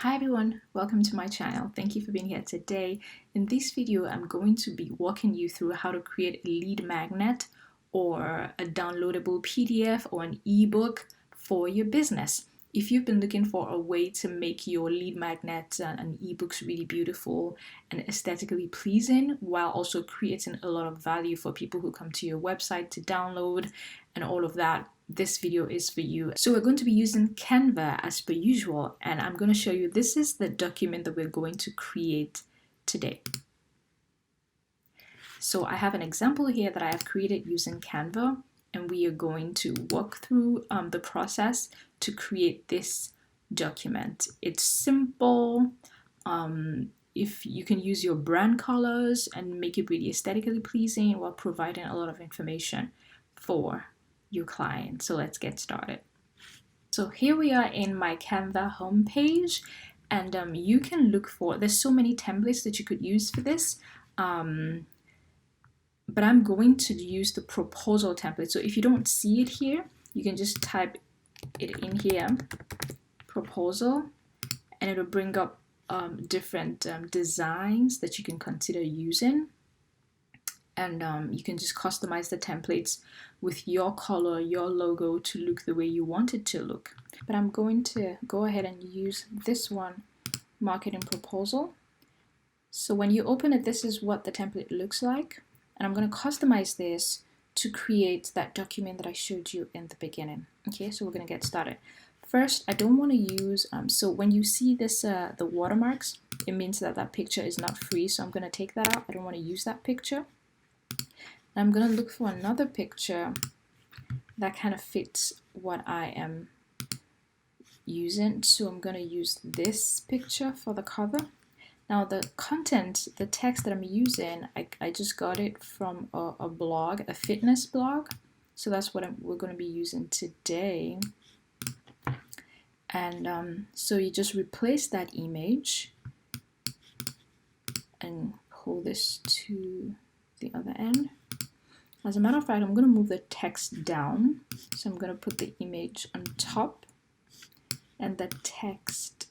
Hi everyone, welcome to my channel. Thank you for being here today. In this video, I'm going to be walking you through how to create a lead magnet or a downloadable PDF or an ebook for your business. If you've been looking for a way to make your lead magnets and ebooks really beautiful and aesthetically pleasing while also creating a lot of value for people who come to your website to download and all of that, this video is for you. So we're going to be using Canva as per usual, and I'm going to show you this is the document that we're going to create today. So I have an example here that I have created using Canva, and we are going to walk through the process to create this document. It's simple. If you can use your brand colors and make it really aesthetically pleasing while providing a lot of information for your client. So let's get started. So here we are in my Canva homepage, and you can look for, there's so many templates that you could use for this, but I'm going to use the proposal template. So if you don't see it here, you can just type it in here, proposal, and it'll bring up different designs that you can consider using. And you can just customize the templates with your color, your logo to look the way you want it to look. But I'm going to go ahead and use this one, marketing proposal. So when you open it, this is what the template looks like. And I'm going to customize this to create that document that I showed you in the beginning. Okay, so we're going to get started. First, I don't want to use, so when you see this, the watermarks, it means that that picture is not free. So I'm going to take that out. I don't want to use that picture. I'm going to look for another picture that kind of fits what I am using. So I'm going to use this picture for the cover. Now the content, the text that I'm using, I just got it from a blog, a fitness blog. So that's what we're going to be using today. And so you just replace that image and pull this to the other end. As a matter of fact, I'm going to move the text down. So I'm going to put the image on top and the text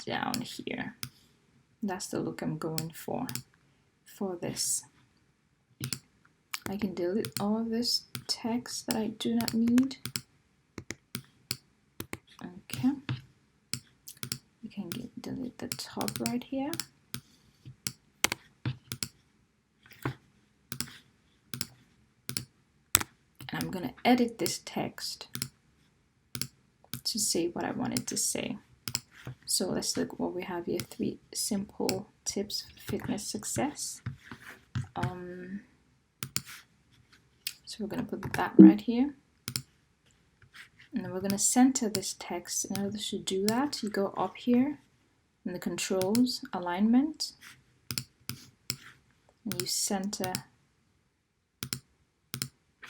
down here. That's the look I'm going for this. I can delete all of this text that I do not need. Okay. You can delete the top right here. And I'm going to edit this text to say what I wanted to say. So let's look what we have here. 3 simple tips for fitness success. So we're going to put that right here. And then we're going to center this text. In order to do that, you go up here in the controls, alignment, and you center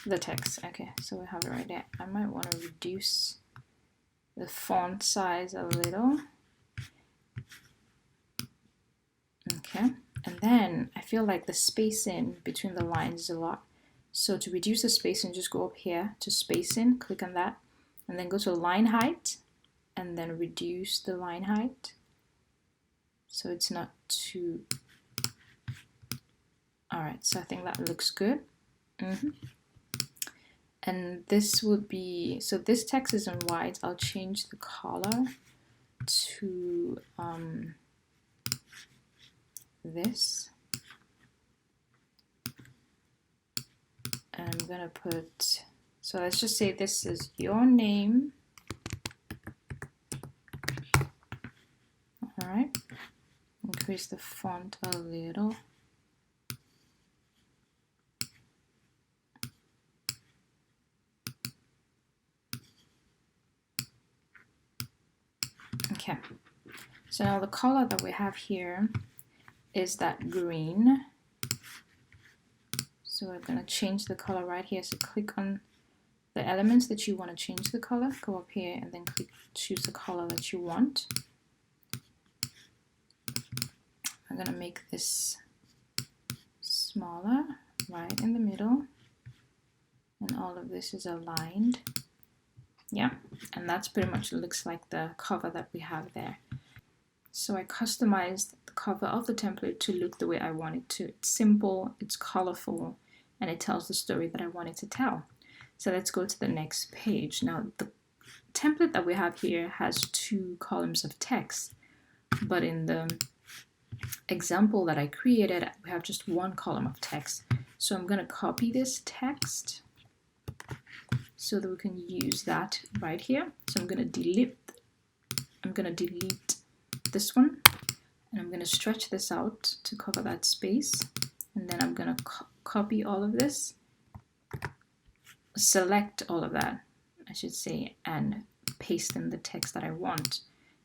the text. Okay, so we have it right there. I might want to reduce the font size a little. Okay, and then I feel like the spacing between the lines is a lot. So to reduce the spacing, just go up here to spacing, click on that, and then go to line height, and then reduce the line height so it's not too. All right, so I think that looks good. And this would be, so this text is in white. I'll change the color to this. And I'm gonna put, so let's just say this is your name. All right, increase the font a little. Okay, so now the color that we have here is that green. So we're going to change the color right here. So click on the elements that you want to change the color, go up here and then choose the color that you want. I'm going to make this smaller, right in the middle, and all of this is aligned. Yeah, and that's pretty much looks like the cover that we have there. So I customized the cover of the template to look the way I want it to. It's simple, it's colorful, and it tells the story that I want it to tell. So let's go to the next page. Now the template that we have here has 2 columns of text, but in the example that I created, we have just 1 column of text. So I'm going to copy this text so that we can use that right here. So I'm going to delete this one, and I'm going to stretch this out to cover that space, and then I'm going to copy all of this, select all of that, I should say, and paste in the text that I want.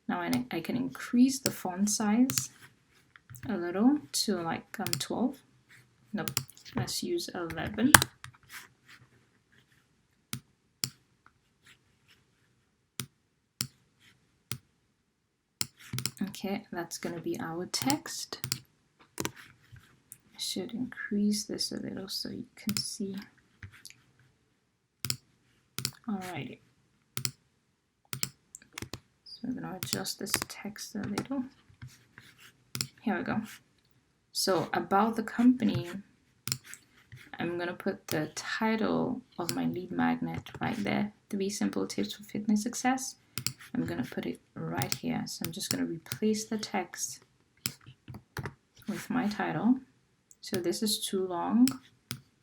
Now I can increase the font size a little to like 12. Nope, let's use 11. Okay, that's going to be our text. I should increase this a little so you can see. Alrighty. So I'm going to adjust this text a little. Here we go. So about the company, I'm going to put the title of my lead magnet right there. 3 simple tips for fitness success. I'm going to put it right here. So I'm just going to replace the text with my title. So this is too long.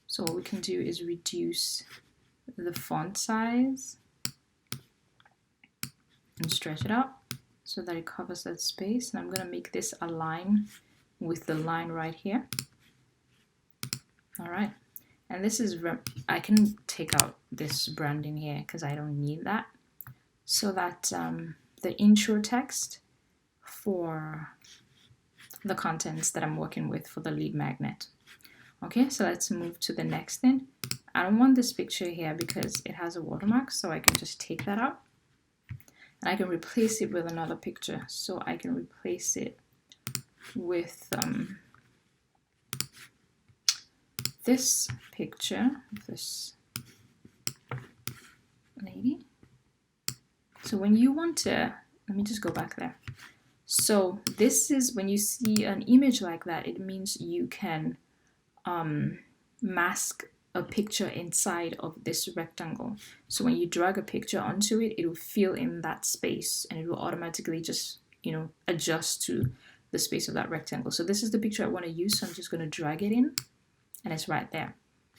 So what we can do is reduce the font size and stretch it out so that it covers that space. And I'm going to make this align with the line right here. All right. And this is, I can take out this branding here because I don't need that. So that the intro text for the contents that I'm working with for the lead magnet. Okay, so let's move to the next thing. I don't want this picture here because it has a watermark, so I can just take that out. And I can replace it with another picture. So I can replace it with this picture of this lady. So when you want to, let me just go back there. So this is when you see an image like that, it means you can mask a picture inside of this rectangle. So when you drag a picture onto it, it will fill in that space and it will automatically just, adjust to the space of that rectangle. So this is the picture I want to use. So I'm just going to drag it in and it's right there.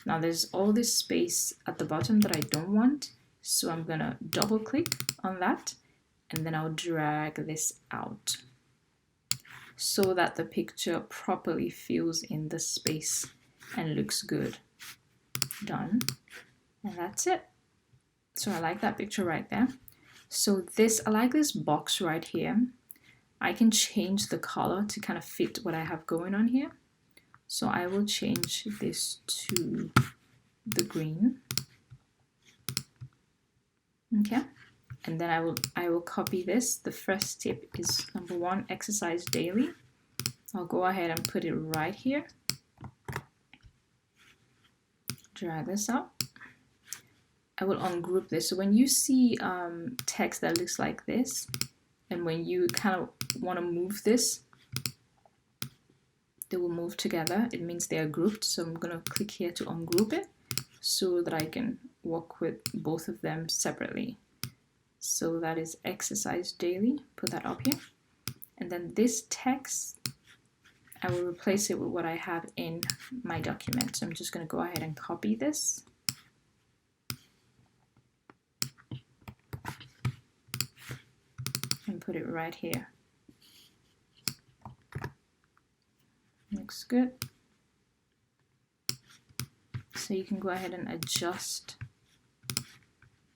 Now there's all this space at the bottom that I don't want. So I'm going to double click on that and then I'll drag this out so that the picture properly fills in the space and looks good. Done. And that's it. So I like that picture right there. So I like this box right here. I can change the color to kind of fit what I have going on here. So I will change this to the green. Okay, and then I will copy this. The first tip is number 1, exercise daily. I'll go ahead and put it right here. Drag this out. I will ungroup this. So when you see text that looks like this, and when you kind of want to move this, they will move together. It means they are grouped. So I'm going to click here to ungroup it so that I can work with both of them separately. So that is exercise daily. Put that up here. And then this text, I will replace it with what I have in my document. So I'm just going to go ahead and copy this. And put it right here. Looks good. So you can go ahead and adjust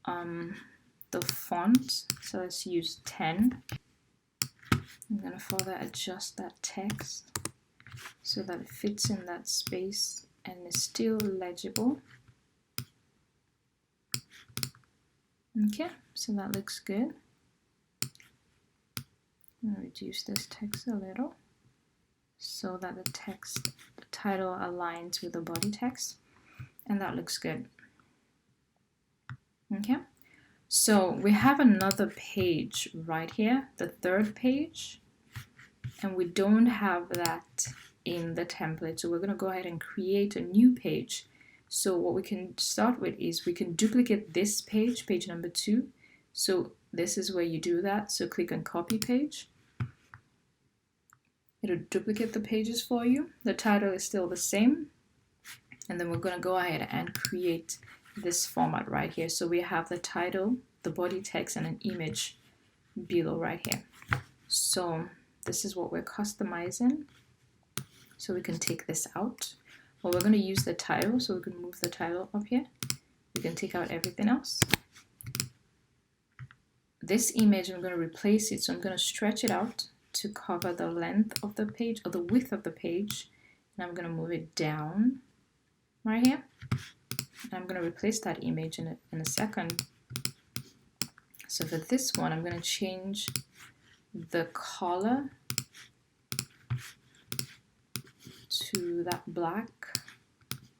the font. So let's use 10. I'm going to further adjust that text so that it fits in that space and is still legible. Okay, so that looks good. I'm going to reduce this text a little so that the title aligns with the body text, and that looks good. Okay, so we have another page right here, the third page. and we don't have that in the template. So we're going to go ahead and create a new page. So what we can start with is we can duplicate this page, page number 2. So this is where you do that. So click on copy page. It'll duplicate the pages for you. The title is still the same. And then we're going to go ahead and create this format right here. So we have the title, the body text, and an image below right here. So this is what we're customizing. So we can take this out. Well, we're going to use the title, so we can move the title up here. We can take out everything else. This image, I'm going to replace it, so I'm going to stretch it out to cover the length of the page, or the width of the page. And I'm going to move it down right here. And I'm going to replace that image in a second. So for this one, I'm going to change the color to that black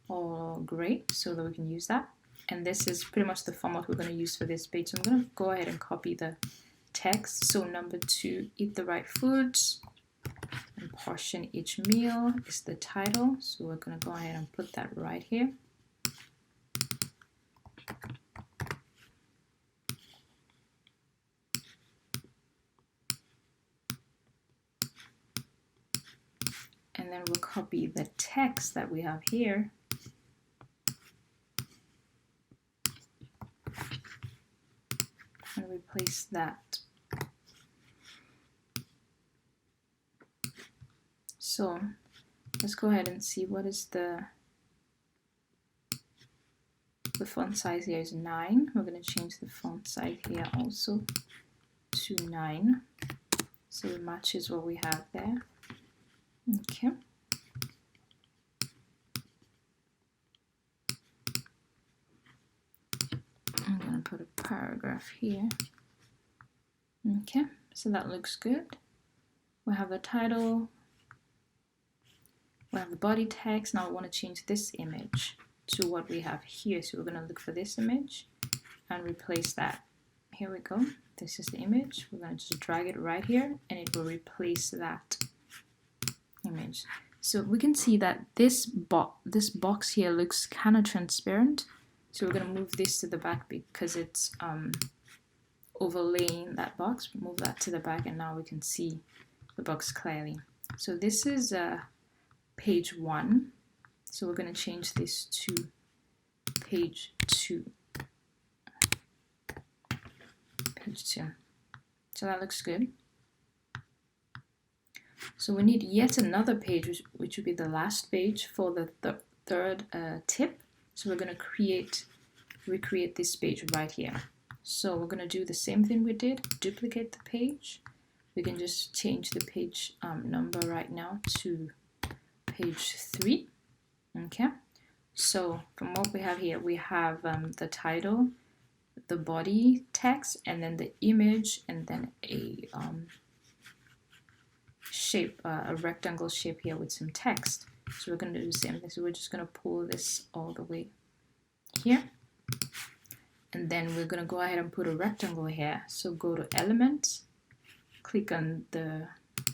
or gray so that we can use that. And this is pretty much the format we're going to use for this page. So I'm going to go ahead and copy the text. So number 2, eat the right foods and portion each meal is the title. So we're going to go ahead and put that right here. And then we'll copy the text that we have here. And replace that. So let's go ahead and see what is the font size here is 9. We're going to change the font size here also to 9. So it matches what we have there. Okay. I'm going to put a paragraph here. Okay, so that looks good. We have the title. We have the body text. Now we want to change this image to what we have here. So we're going to look for this image and replace that. Here we go. This is the image. We're going to just drag it right here and it will replace that image. So we can see that this box here looks kind of transparent. So we're going to move this to the back because it's overlaying that box. Move that to the back and now we can see the box clearly. So this is page 1. So we're going to change this to page 2. Page 2. So that looks good. So we need yet another page, which would be the last page for the third tip. So we're going to recreate this page right here. So we're going to do the same thing we did, duplicate the page. We can just change the page number right now to page 3. Okay. So from what we have here, we have the title, the body text, and then the image, and then a shape, a rectangle shape here with some text. So we're going to do the same thing. So we're just going to pull this all the way here. And then we're going to go ahead and put a rectangle here. So go to Elements, click on the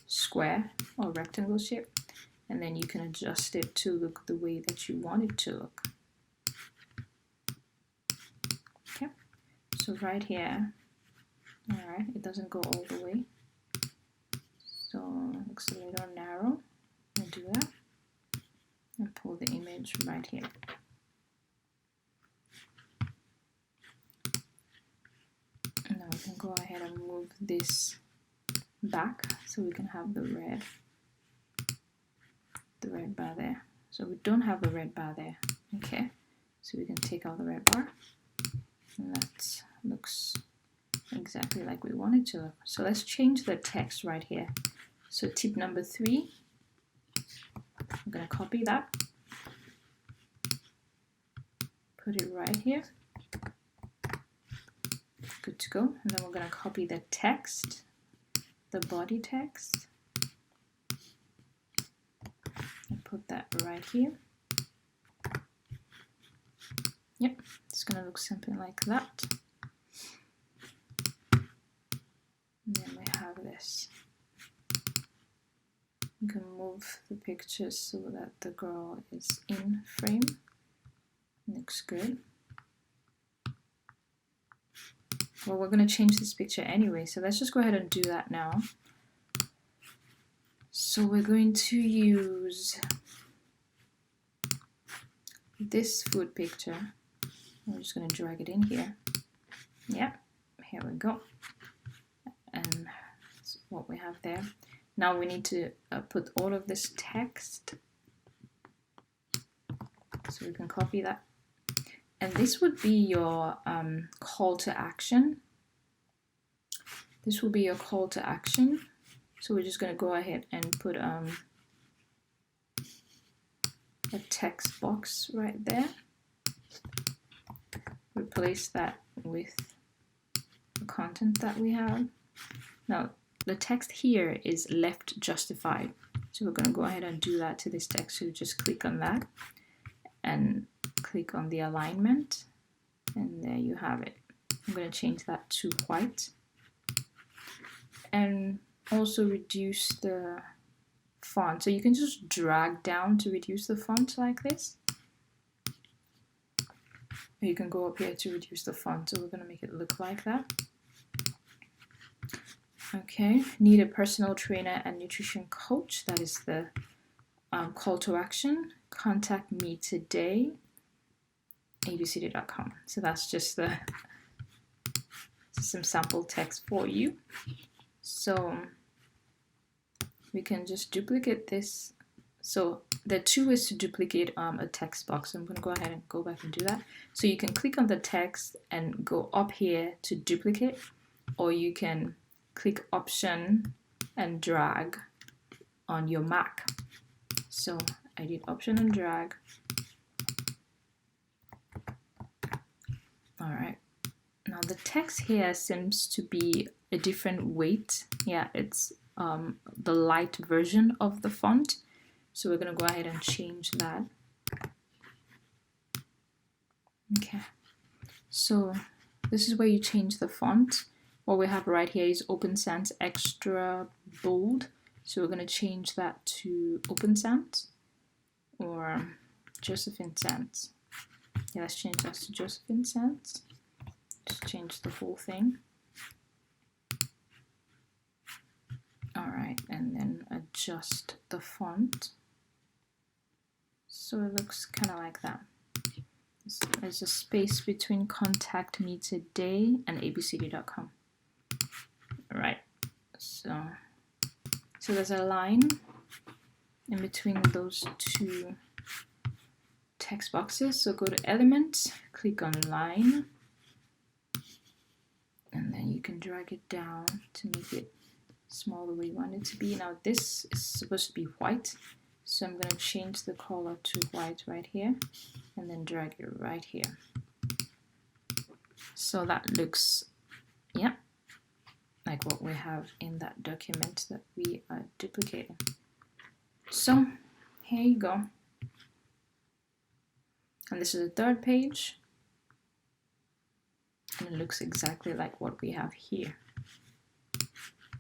square or rectangle shape, and then you can adjust it to look the way that you want it to look. Okay, so right here, all right, it doesn't go all the way. So it looks a little narrow. I'll do that and pull the image right here. And now we can go ahead and move this back so we can have the red bar there. So we don't have the red bar there. Okay, so we can take out the red bar, and that looks exactly like we want it to look. So let's change the text right here. So tip number 3, I'm going to copy that, put it right here. Good to go. And then we're going to copy the text, the body text, and put that right here. Yep, it's going to look something like that. And then we have this. You can move the picture so that the girl is in frame. Looks good. Well, we're going to change this picture anyway, so let's just go ahead and do that now. So we're going to use this food picture. I'm just going to drag it in here. Yeah, here we go. And that's what we have there. Now we need to put all of this text. So we can copy that. And this would be your call to action. This will be your call to action. So we're just going to go ahead and put a text box right there. Replace that with the content that we have. Now, the text here is left justified. So we're going to go ahead and do that to this text. So just click on that and click on the alignment. And there you have it. I'm going to change that to white. And also reduce the font. So you can just drag down to reduce the font like this. Or you can go up here to reduce the font. So we're going to make it look like that. Okay, need a personal trainer and nutrition coach. That is the call to action. Contact me today, abcd.com. So that's just some sample text for you. So we can just duplicate this. So there are two ways to duplicate a text box. So I'm going to go ahead and go back and do that. So you can click on the text and go up here to duplicate, or you can click Option and drag on your Mac. So I did Option and drag. All right. Now the text here seems to be a different weight. Yeah, it's the light version of the font. So we're going to go ahead and change that. Okay. So this is where you change the font. What we have right here is Open Sans Extra Bold. So we're going to change that to Open Sans or Josephine Sans. Yeah, let's change that to Josephine Sans. Just change the whole thing. All right, and then adjust the font. So it looks kind of like that. There's a space between Contact Me Today and abcd.com. All right, so there's a line in between those two text boxes. So go to Elements, click on Line, and then you can drag it down to make it small the way you want it to be. Now this is supposed to be white, so I'm going to change the color to white right here and then drag it right here. So that looks, yeah, like what we have in that document that we are duplicating. So here you go. And this is the third page. And it looks exactly like what we have here.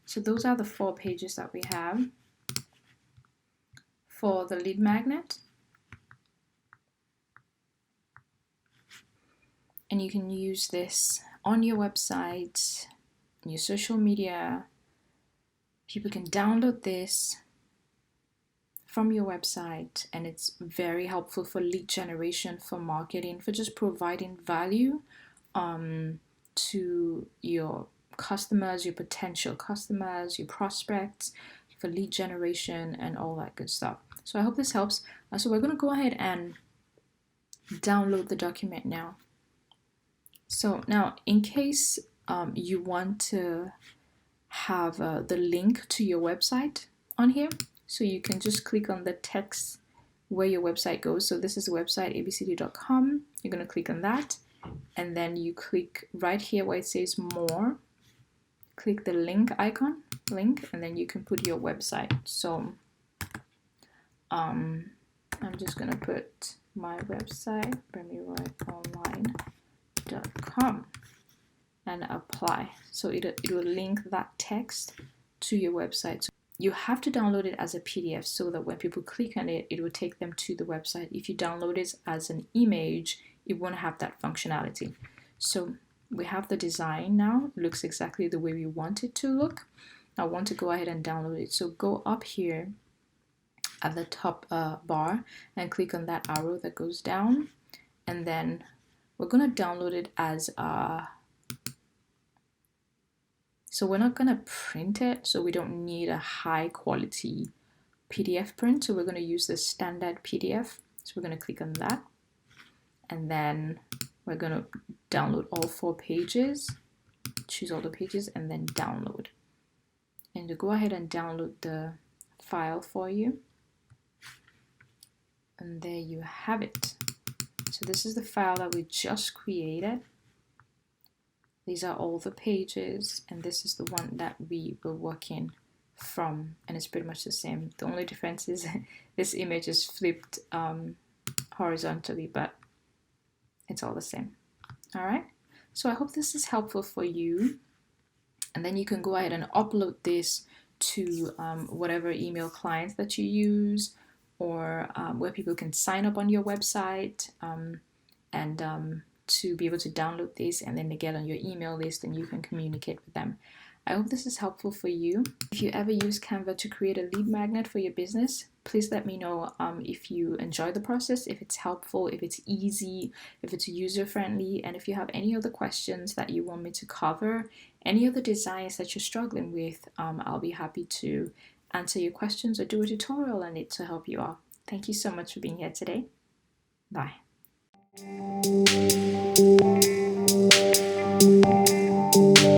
So those are the 4 pages that we have for the lead magnet. And you can use this on your website, your social media. People can download this from your website, and it's very helpful for lead generation, for marketing, for just providing value to your customers, your potential customers, your prospects, for lead generation and all that good stuff. So I hope this helps. So we're going to go ahead and download the document now. So now, in case you want to have the link to your website on here, so you can just click on the text where your website goes. So this is the website, abcd.com. You're going to click on that, and then you click right here where it says More. Click the link icon, link, and then you can put your website. So I'm just going to put my website, remiroyonline.com, and apply. So it will link that text to your website. So you have to download it as a PDF so that when people click on it, it will take them to the website. If you download it as an image, it won't have that functionality. So we have the design now. It looks exactly the way we want it to look. I want to go ahead and download it. So go up here at the top bar and click on that arrow that goes down. And then we're going to download it as so we're not going to print it, so we don't need a high quality PDF print. So we're going to use the standard PDF. So we're going to click on that. And then we're going to download all 4 pages, choose all the pages, and then download. And to go ahead and download the file for you. And there you have it. So this is the file that we just created. These are all the pages, and this is the one that we were working from, and it's pretty much the same. The only difference is this image is flipped horizontally, but it's all the same. All right, so I hope this is helpful for you, and then you can go ahead and upload this to whatever email clients that you use, or where people can sign up on your website, and to be able to download this and then they get on your email list and you can communicate with them. I hope this is helpful for you. If you ever use Canva to create a lead magnet for your business, please let me know if you enjoy the process, if it's helpful, if it's easy, if it's user-friendly, and if you have any other questions that you want me to cover, any other designs that you're struggling with, I'll be happy to answer your questions or do a tutorial on it to help you out. Thank you so much for being here today. Bye.